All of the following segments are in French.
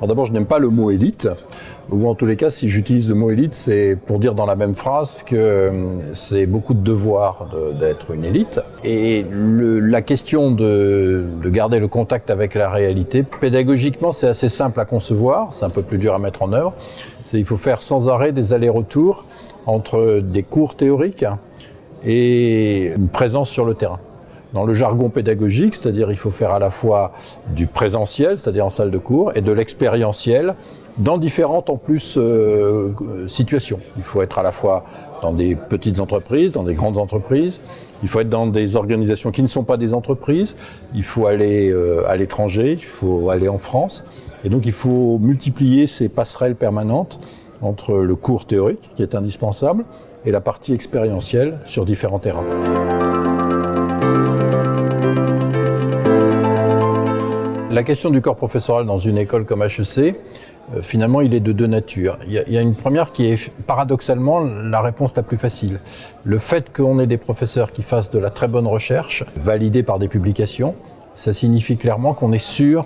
Alors d'abord, je n'aime pas le mot élite, ou en tous les cas, si j'utilise le mot élite, c'est pour dire dans la même phrase que c'est beaucoup de devoir d'être une élite. Et la question de garder le contact avec la réalité, pédagogiquement, c'est assez simple à concevoir, c'est un peu plus dur à mettre en œuvre. Il faut faire sans arrêt des allers-retours entre des cours théoriques et une présence sur le terrain. Dans le jargon pédagogique, c'est-à-dire il faut faire à la fois du présentiel, c'est-à-dire en salle de cours, et de l'expérientiel dans différentes en plus situations. Il faut être à la fois dans des petites entreprises, dans des grandes entreprises, il faut être dans des organisations qui ne sont pas des entreprises, il faut aller à l'étranger, il faut aller en France, et donc il faut multiplier ces passerelles permanentes entre le cours théorique, qui est indispensable, et la partie expérientielle sur différents terrains. La question du corps professoral dans une école comme HEC, finalement, il est de deux natures. Il y a une première qui est paradoxalement la réponse la plus facile. Le fait qu'on ait des professeurs qui fassent de la très bonne recherche, validée par des publications, ça signifie clairement qu'on est sûr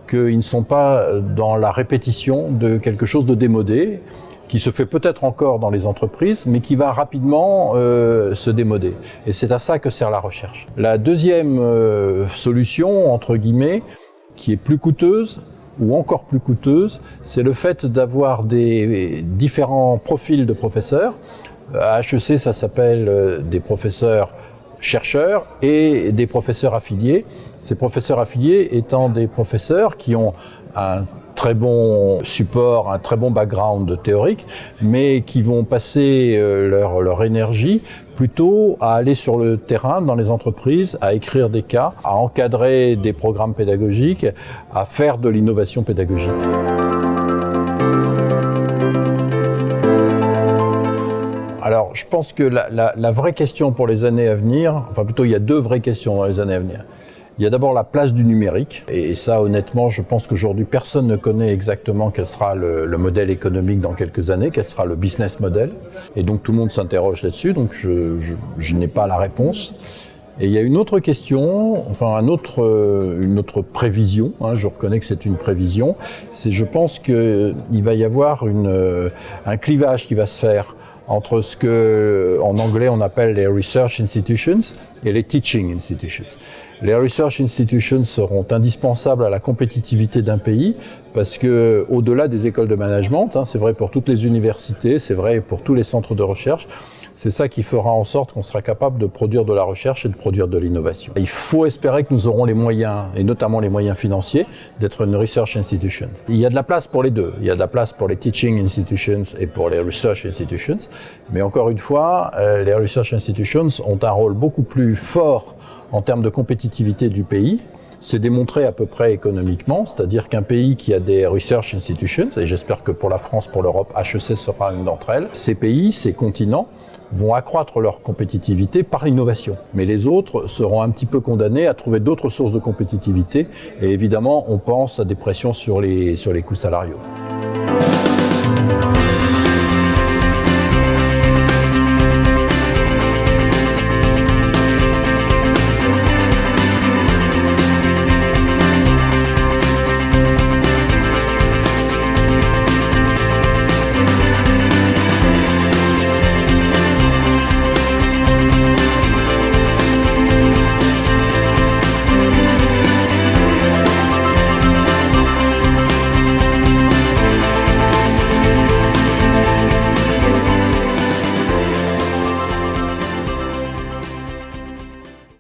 qu'ils ne sont pas dans la répétition de quelque chose de démodé, qui se fait peut-être encore dans les entreprises, mais qui va rapidement se démoder. Et c'est à ça que sert la recherche. La deuxième solution, entre guillemets, qui est plus coûteuse, ou encore plus coûteuse, c'est le fait d'avoir des différents profils de professeurs. À HEC, ça s'appelle des professeurs chercheurs et des professeurs affiliés. Ces professeurs affiliés étant des professeurs qui ont un très bon support, un très bon background théorique, mais qui vont passer leur énergie plutôt à aller sur le terrain, dans les entreprises, à écrire des cas, à encadrer des programmes pédagogiques, à faire de l'innovation pédagogique. Alors, je pense que la vraie question pour les années à venir, enfin plutôt il y a deux vraies questions dans les années à venir. Il y a d'abord la place du numérique, et ça honnêtement je pense qu'aujourd'hui personne ne connaît exactement quel sera le modèle économique dans quelques années, quel sera le business model, et donc tout le monde s'interroge là-dessus, donc je n'ai pas la réponse. Et il y a une autre question, enfin une autre prévision, je reconnais que c'est une prévision, c'est je pense qu'il va y avoir un clivage qui va se faire entre ce que en anglais on appelle les research institutions et les teaching institutions. Les research institutions seront indispensables à la compétitivité d'un pays parce que, au-delà des écoles de management, c'est vrai pour toutes les universités, c'est vrai pour tous les centres de recherche, c'est ça qui fera en sorte qu'on sera capable de produire de la recherche et de produire de l'innovation. Il faut espérer que nous aurons les moyens, et notamment les moyens financiers, d'être une research institution. Il y a de la place pour les deux. Il y a de la place pour les teaching institutions et pour les research institutions. Mais encore une fois, les research institutions ont un rôle beaucoup plus fort en termes de compétitivité du pays. C'est démontré à peu près économiquement, c'est-à-dire qu'un pays qui a des research institutions, et j'espère que pour la France, pour l'Europe, HEC sera une d'entre elles, ces pays, ces continents, vont accroître leur compétitivité par l'innovation. Mais les autres seront un petit peu condamnés à trouver d'autres sources de compétitivité, et évidemment, on pense à des pressions sur les coûts salariaux.